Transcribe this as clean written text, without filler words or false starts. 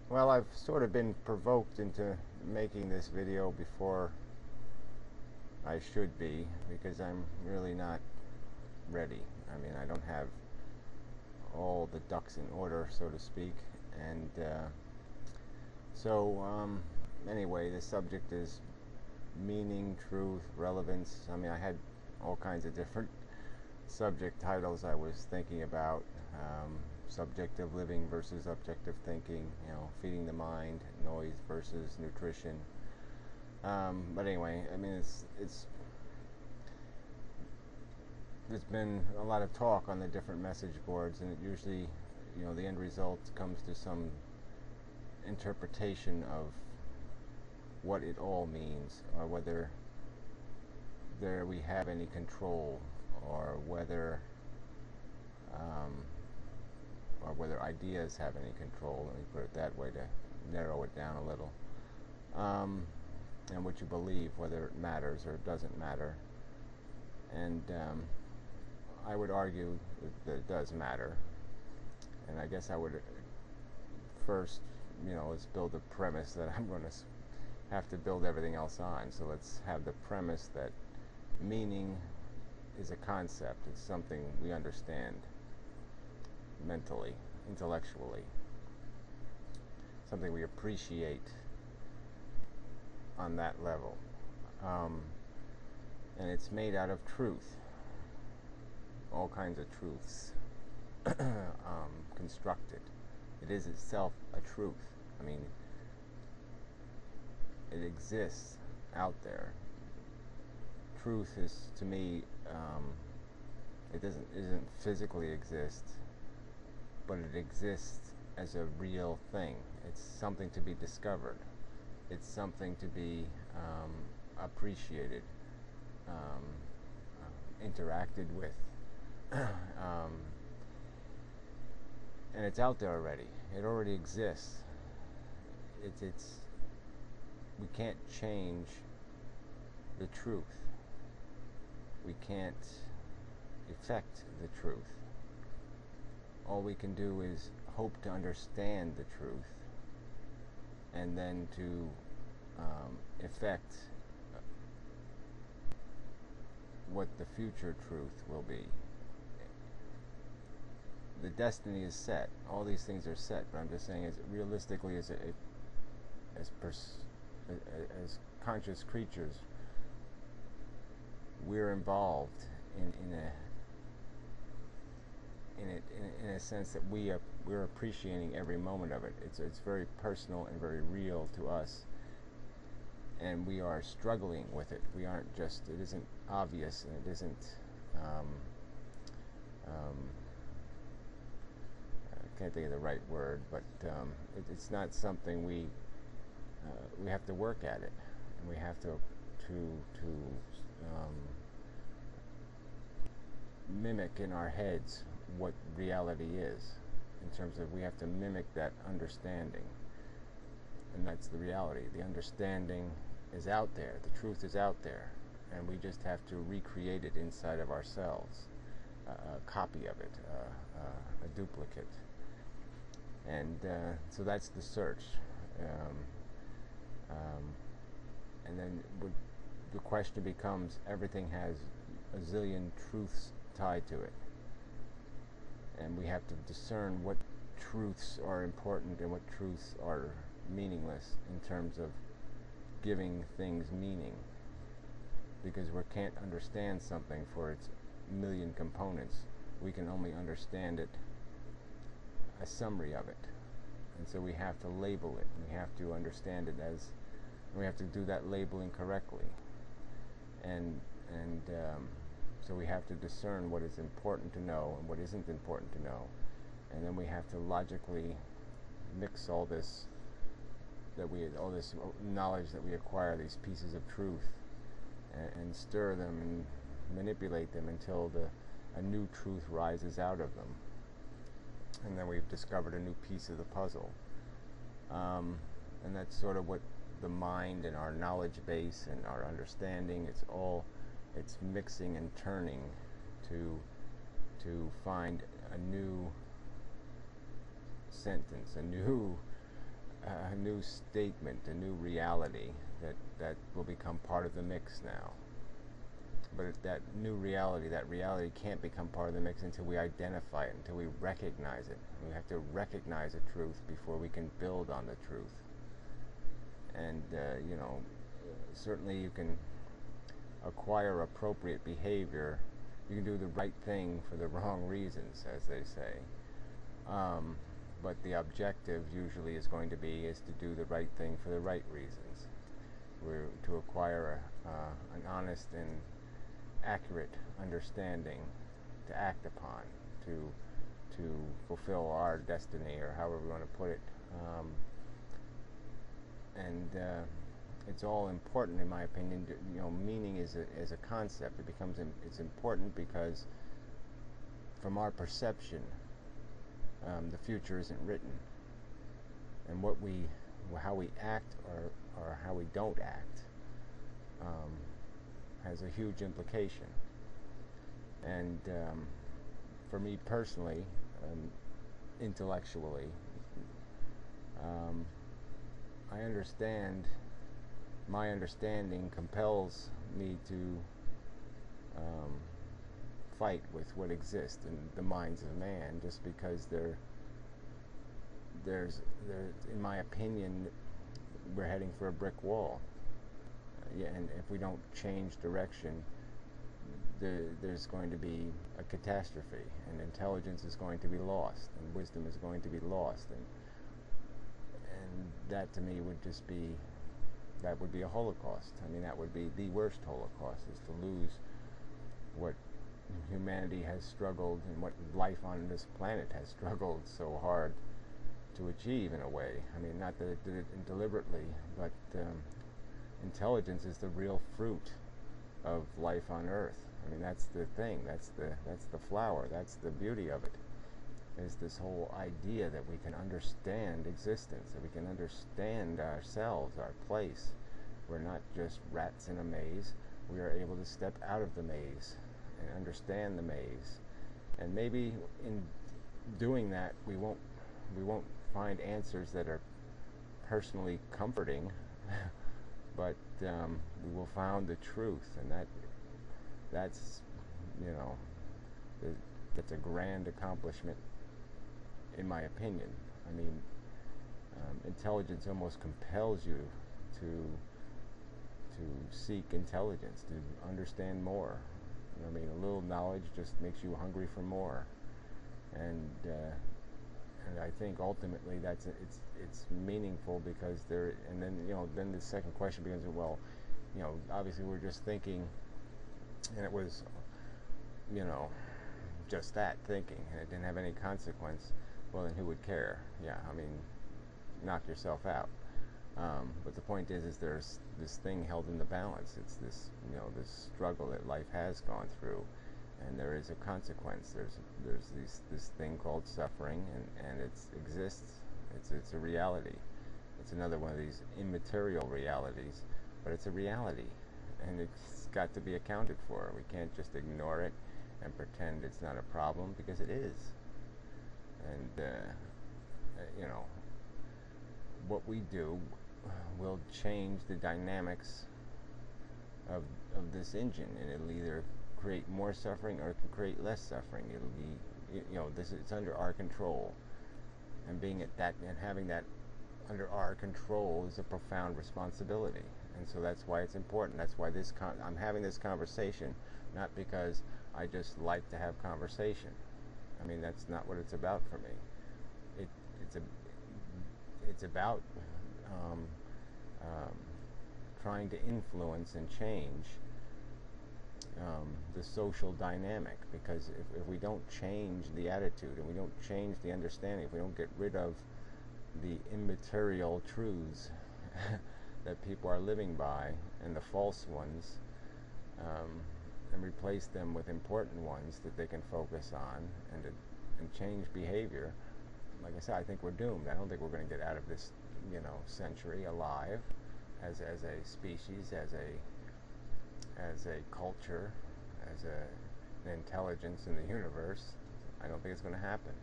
Well, I've sort of been provoked into making this video before I should be, because I'm really not ready. I mean, I don't have all the ducks in order, so to speak. And so, anyway, the subject is meaning, truth, relevance. I mean, I had all kinds of different subject titles I was thinking about. Subjective living versus objective thinking, feeding the mind, noise versus nutrition. But anyway, I mean, there's been a lot of talk on the different message boards, and it usually, the end result comes to some interpretation of what it all means, or whether we have any control, or whether ideas have any control. Let me put it that way to narrow it down a little. And what you believe, whether it matters or it doesn't matter. And I would argue that it does matter. And I guess I would first, let's build a premise that I'm going to have to build everything else on. So let's have the premise that meaning is a concept. It's something we understand mentally, intellectually, something we appreciate on that level. And it's made out of truth, all kinds of truths, constructed. It is itself a truth. I mean, it exists out there. Truth is, to me, it isn't physically exist, but it exists as a real thing. It's something to be discovered. It's something to be appreciated, interacted with, and it's out there already. It already exists. It's we can't change the truth. We can't affect the truth. All we can do is hope to understand the truth, and then to affect what the future truth will be. The destiny is set. All these things are set, but I'm just saying, as realistically as conscious creatures, we're involved in a sense that we're appreciating every moment of it. It's very personal and very real to us, and we are struggling with it. We aren't just, it isn't obvious, and it isn't I can't think of the right word, but it's not something we have to work at it, and we have to mimic in our heads what reality is, in terms of we have to mimic that understanding, and that's the reality. The understanding is out there, the truth is out there, and we just have to recreate it inside of ourselves, a copy of it, a duplicate. And so that's the search. And then the question becomes, everything has a zillion truths tied to it. And we have to discern what truths are important and what truths are meaningless, in terms of giving things meaning. Because we can't understand something for its million components. We can only understand it, a summary of it. And so we have to label it. We have to understand it as, we have to do that labeling correctly. And so we have to discern what is important to know and what isn't important to know. And then we have to logically mix all this knowledge that we acquire, these pieces of truth, and stir them and manipulate them until a new truth rises out of them. And then we've discovered a new piece of the puzzle. And that's sort of what the mind and our knowledge base and our understanding, it's mixing and turning to find a new sentence, a new a new statement, a new reality that will become part of the mix now. But that new reality, that reality can't become part of the mix until we identify it, until we recognize it. We have to recognize a truth before we can build on the truth. And, certainly you can acquire appropriate behavior. You can do the right thing for the wrong reasons, as they say. But the objective usually is going to be is to do the right thing for the right reasons. We're to acquire an honest and accurate understanding to act upon, to fulfill our destiny, or however we want to put it. It's all important, in my opinion. Meaning is a concept. It's important because, from our perception, the future isn't written, and how we act or how we don't act has a huge implication. And for me personally, intellectually, I understand. My understanding compels me to fight with what exists in the minds of man, just because there's, in my opinion, we're heading for a brick wall. And if we don't change direction, there's going to be a catastrophe, and intelligence is going to be lost, and wisdom is going to be lost, and that to me would just be, that would be a holocaust. I mean, that would be the worst holocaust, is to lose what humanity has struggled, and what life on this planet has struggled so hard to achieve, in a way. I mean, not that it did it deliberately, but intelligence is the real fruit of life on Earth. I mean, that's the thing. That's the flower. That's the beauty of it. Is this whole idea that we can understand existence, that we can understand ourselves, our place. We're not just rats in a maze. We are able to step out of the maze and understand the maze. And maybe in doing that, we won't find answers that are personally comforting, but we will find the truth, and that's that's a grand accomplishment, in my opinion. I mean, intelligence almost compels you to seek intelligence, to understand more. I mean, a little knowledge just makes you hungry for more, and I think ultimately it's meaningful, because then the second question becomes, well, obviously we're just thinking, and it was just that, thinking, and it didn't have any consequence. Well, then who would care? Yeah, I mean, knock yourself out. But the point is there's this thing held in the balance. It's this this struggle that life has gone through, and there is a consequence. There's this thing called suffering, and it exists. It's a reality. It's another one of these immaterial realities, but it's a reality, and it's got to be accounted for. We can't just ignore it and pretend it's not a problem, because it is. And what we do will change the dynamics of this engine, and it'll either create more suffering or it can create less suffering. It'll be, it's under our control, and being at that and having that under our control is a profound responsibility. And so that's why it's important. That's why I'm having this conversation, not because I just like to have conversation. I mean, that's not what it's about for me. It's about trying to influence and change the social dynamic, because if we don't change the attitude, and we don't change the understanding, if we don't get rid of the immaterial truths that people are living by, and the false ones, and replace them with important ones that they can focus on, and change behavior, like I said, I think we're doomed. I don't think we're going to get out of this century alive as a species, as a culture, as an intelligence in the universe. I don't think it's going to happen.